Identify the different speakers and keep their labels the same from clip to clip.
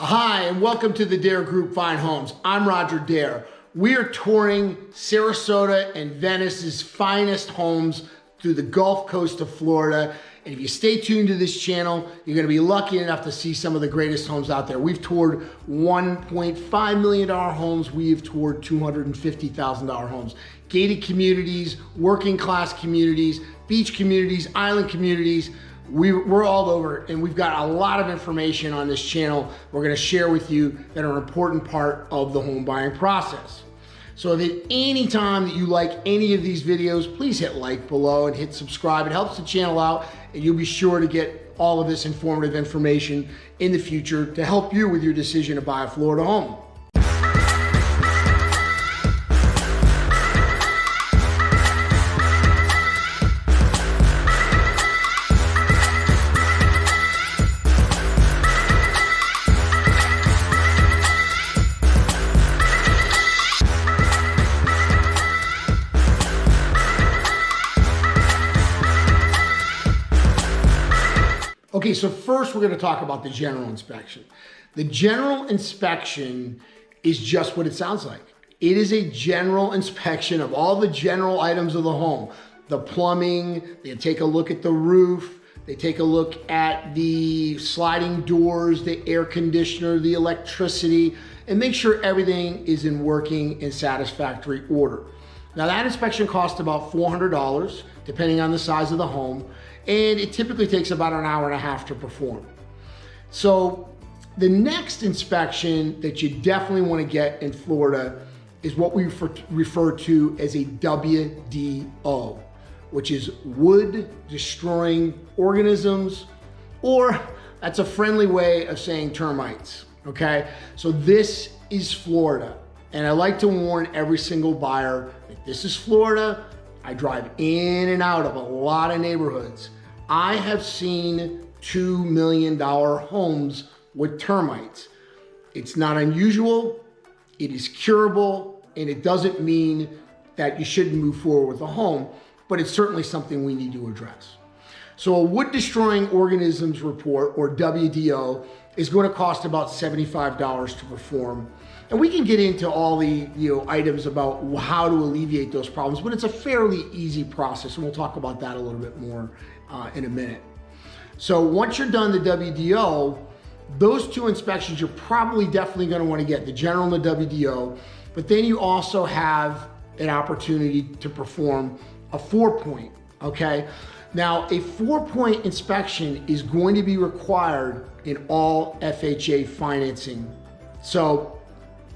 Speaker 1: Hi, and welcome to the Dare Group Fine Homes. I'm Roger Dare. We are touring Sarasota and Venice's finest homes through the Gulf Coast of Florida. And if you stay tuned to this channel, you're gonna be lucky enough to see some of the greatest homes out there. We've toured $1.5 million homes. We've toured $250,000 homes. Gated communities, working class communities, beach communities, island communities. We're all over, and we've got a lot of information on this channel we're gonna share with you that are an important part of the home buying process. So if at any time that you like any of these videos, please hit like below and hit subscribe. It helps the channel out, and you'll be sure to get all of this informative information in the future to help you with your decision to buy a Florida home. Okay, so first we're gonna talk about the general inspection. The general inspection is just what it sounds like. It is a general inspection of all the general items of the home. The plumbing, they take a look at the roof, they take a look at the sliding doors, the air conditioner, the electricity, and make sure everything is in working and satisfactory order. Now that inspection costs about $400, depending on the size of the home, and it typically takes about an hour and a half to perform. So the next inspection that you definitely want to get in Florida is what we refer to as a WDO, which is wood destroying organisms, or that's a friendly way of saying termites, okay? So this is Florida, and I like to warn every single buyer that this is Florida. I drive in and out of a lot of neighborhoods. I have seen $2 million homes with termites. It's not unusual, it is curable, and it doesn't mean that you shouldn't move forward with a home, but it's certainly something we need to address. So a wood destroying organisms report, or WDO, is going to cost about $75 to perform. And we can get into all the items about how to alleviate those problems, but it's a fairly easy process, and we'll talk about that a little bit more in a minute. So once you're done the WDO, those two inspections you're probably definitely going to want to get, the general and the WDO, but then you also have an opportunity to perform a 4-point, okay? Now, a 4-point inspection is going to be required in all FHA financing. So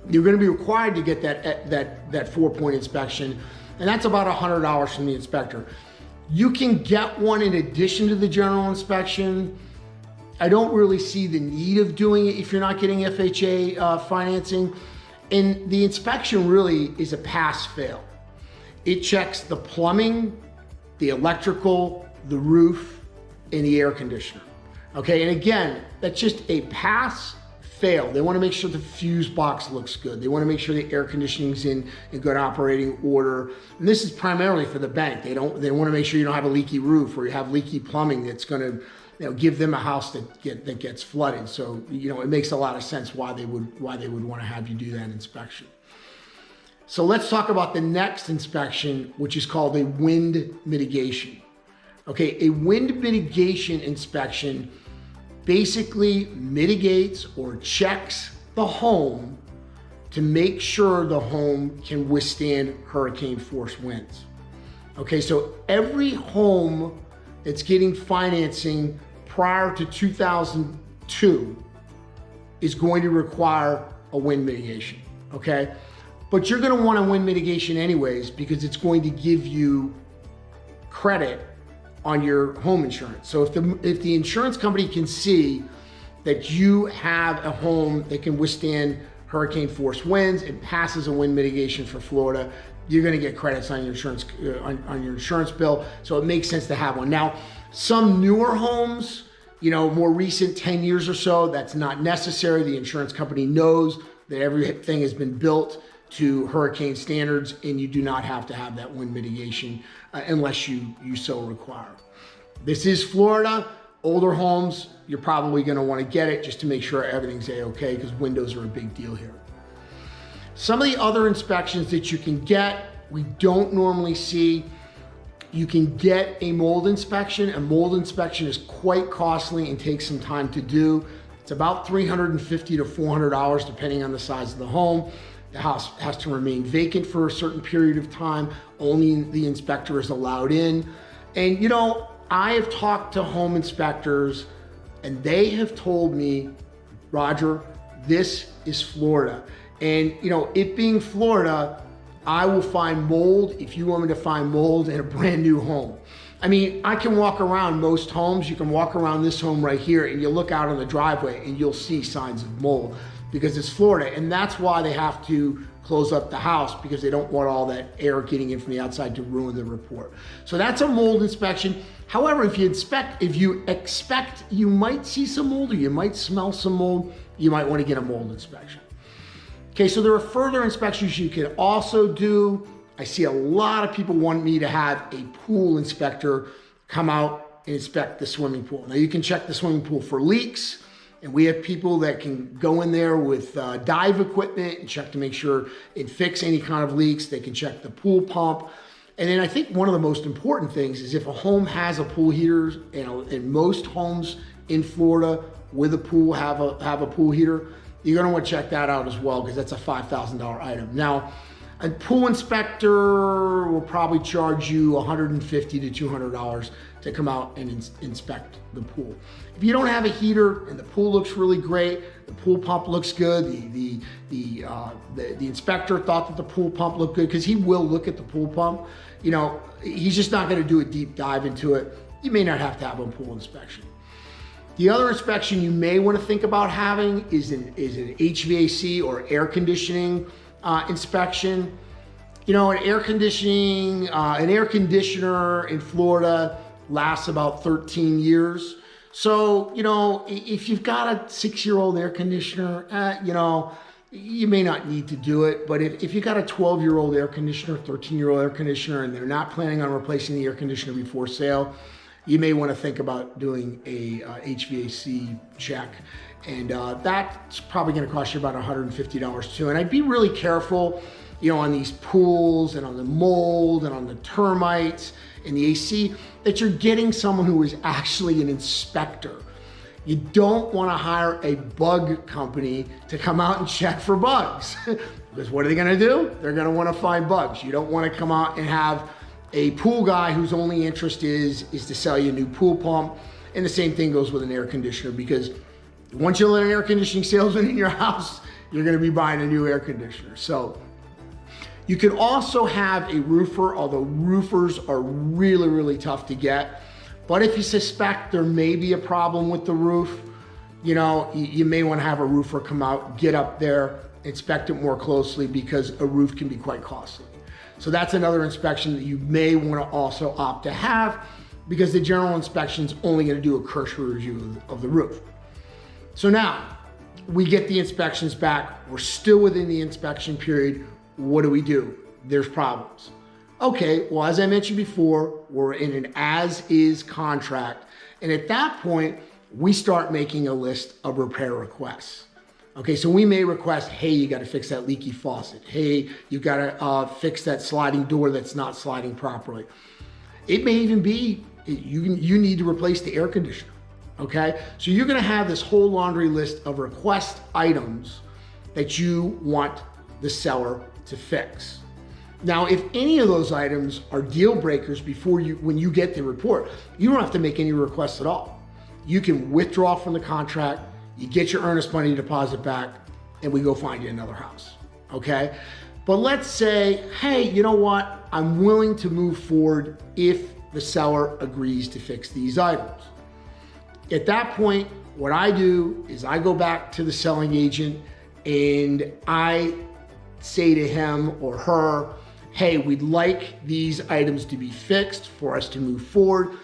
Speaker 1: you're going to be required to get that 4-point inspection, and that's about $100 from the inspector. You can get one in addition to the general inspection. I don't really see the need of doing it if you're not getting FHA financing. And the inspection really is a pass-fail. It checks the plumbing, the electrical, the roof, and the air conditioner. Okay, and again, that's just a pass-fail. They want to make sure the fuse box looks good. They want to make sure the air conditioning's in good operating order. And this is primarily for the bank. They want to make sure you don't have a leaky roof or you have leaky plumbing that's going to give them a house that gets flooded. So it makes a lot of sense why they would want to have you do that inspection. So let's talk about the next inspection, which is called a wind mitigation. Okay, a wind mitigation inspection basically mitigates or checks the home to make sure the home can withstand hurricane force winds. Okay, so every home that's getting financing prior to 2002 is going to require a wind mitigation, okay? But you're gonna want a wind mitigation anyways because it's going to give you credit on your home insurance. So if the insurance company can see that you have a home that can withstand hurricane force winds and passes a wind mitigation for Florida, you're gonna get credits on your insurance on your insurance bill. So it makes sense to have one. Now, some newer homes, more recent 10 years or so, that's not necessary. The insurance company knows that everything has been built to hurricane standards, and you do not have to have that wind mitigation unless you so require. This is Florida. Older homes, you're probably gonna wanna get it just to make sure everything's A-okay, because windows are a big deal here. Some of the other inspections that you can get, we don't normally see. You can get a mold inspection. A mold inspection is quite costly and takes some time to do. It's about $350 to $400 depending on the size of the home. The house has to remain vacant for a certain period of time. Only the inspector is allowed in. And you know, I have talked to home inspectors and they have told me, Roger, this is Florida. And you know, it being Florida, I will find mold if you want me to find mold in a brand new home. I mean, I can walk around most homes. You can walk around this home right here and you look out on the driveway and you'll see signs of mold because it's Florida. And that's why they have to close up the house, because they don't want all that air getting in from the outside to ruin the report. So that's a mold inspection. However, if you expect you might see some mold or you might smell some mold, you might want to get a mold inspection. Okay, so there are further inspections you can also do. I see a lot of people want me to have a pool inspector come out and inspect the swimming pool. Now you can check the swimming pool for leaks, and we have people that can go in there with dive equipment and check to make sure and fix any kind of leaks. They can check the pool pump. And then I think one of the most important things is if a home has a pool heater, and most homes in Florida with a pool have a pool heater, you're gonna want to check that out as well, because that's a $5,000 item. Now, a pool inspector will probably charge you $150 to $200 to come out and inspect the pool. If you don't have a heater and the pool looks really great, the pool pump looks good, the inspector thought that the pool pump looked good, because he will look at the pool pump. You know, he's just not gonna do a deep dive into it. You may not have to have a pool inspection. The other inspection you may want to think about having is an HVAC or air conditioning inspection. You know, an air conditioner in Florida lasts about 13 years. So, you know, if you've got a 6-year-old air conditioner, you know, you may not need to do it. But if you got a 12-year-old air conditioner, 13-year-old air conditioner, and they're not planning on replacing the air conditioner before sale, you may want to think about doing a HVAC check. And that's probably going to cost you about $150 too. And I'd be really careful, you know, on these pools and on the mold and on the termites and the AC, that you're getting someone who is actually an inspector. You don't want to hire a bug company to come out and check for bugs. Because what are they going to do? They're going to want to find bugs. You don't want to come out and have a pool guy whose only interest is to sell you a new pool pump. And the same thing goes with an air conditioner, because once you let an air conditioning salesman in your house, you're gonna be buying a new air conditioner. So you can also have a roofer, although roofers are really, really tough to get. But if you suspect there may be a problem with the roof, you know, you may wanna have a roofer come out, get up there, inspect it more closely, because a roof can be quite costly. So that's another inspection that you may want to also opt to have, because the general inspection is only going to do a cursory review of the roof. So now we get the inspections back. We're still within the inspection period. What do? There's problems. Okay, well, as I mentioned before, we're in an as-is contract. And at that point, we start making a list of repair requests. Okay, so we may request, hey, you got to fix that leaky faucet. Hey, you got to fix that sliding door that's not sliding properly. It may even be you need to replace the air conditioner. Okay, so you're going to have this whole laundry list of request items that you want the seller to fix. Now, if any of those items are deal breakers when you get the report, you don't have to make any requests at all. You can withdraw from the contract. You get your earnest money deposit back, and we go find you another house, okay? But let's say, hey, you know what? I'm willing to move forward if the seller agrees to fix these items. At that point, what I do is I go back to the selling agent and I say to him or her, hey, we'd like these items to be fixed for us to move forward.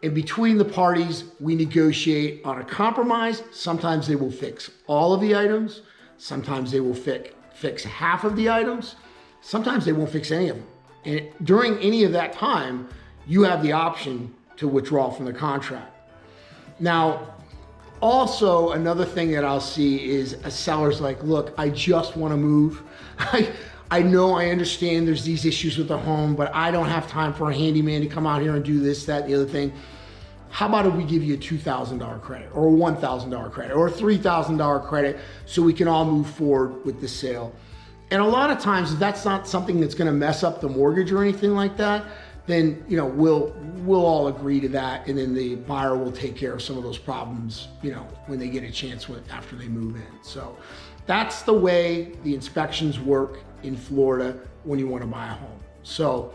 Speaker 1: And between the parties, we negotiate on a compromise. Sometimes they will fix all of the items. Sometimes they will fix half of the items. Sometimes they won't fix any of them. And during any of that time, you have the option to withdraw from the contract. Now, also another thing that I'll see is a seller's like, look, I just want to move. I know, I understand there's these issues with the home, but I don't have time for a handyman to come out here and do this, that, and the other thing. How about if we give you a $2,000 credit or a $1,000 credit or a $3,000 credit so we can all move forward with the sale? And a lot of times, if that's not something that's gonna mess up the mortgage or anything like that, then we'll all agree to that, and then the buyer will take care of some of those problems, when they get a chance after they move in. So that's the way the inspections work in Florida when you want to buy a home. So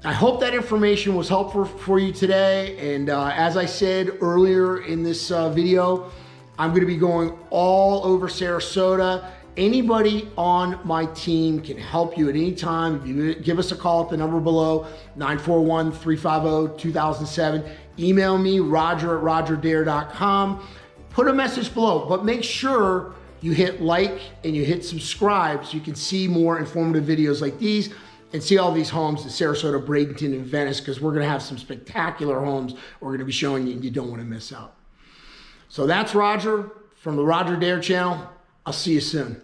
Speaker 1: I hope that information was helpful for you today. And as I said earlier in this video, I'm going to be going all over Sarasota. Anybody on my team can help you at any time. You give us a call at the number below, 941-350-2007. Email me, roger@rogerdare.com. Put a message below, but make sure you hit like and you hit subscribe so you can see more informative videos like these and see all these homes in Sarasota, Bradenton, and Venice, because we're going to have some spectacular homes we're going to be showing you and you don't want to miss out. So that's Roger from the Roger Dare channel. I'll see you soon.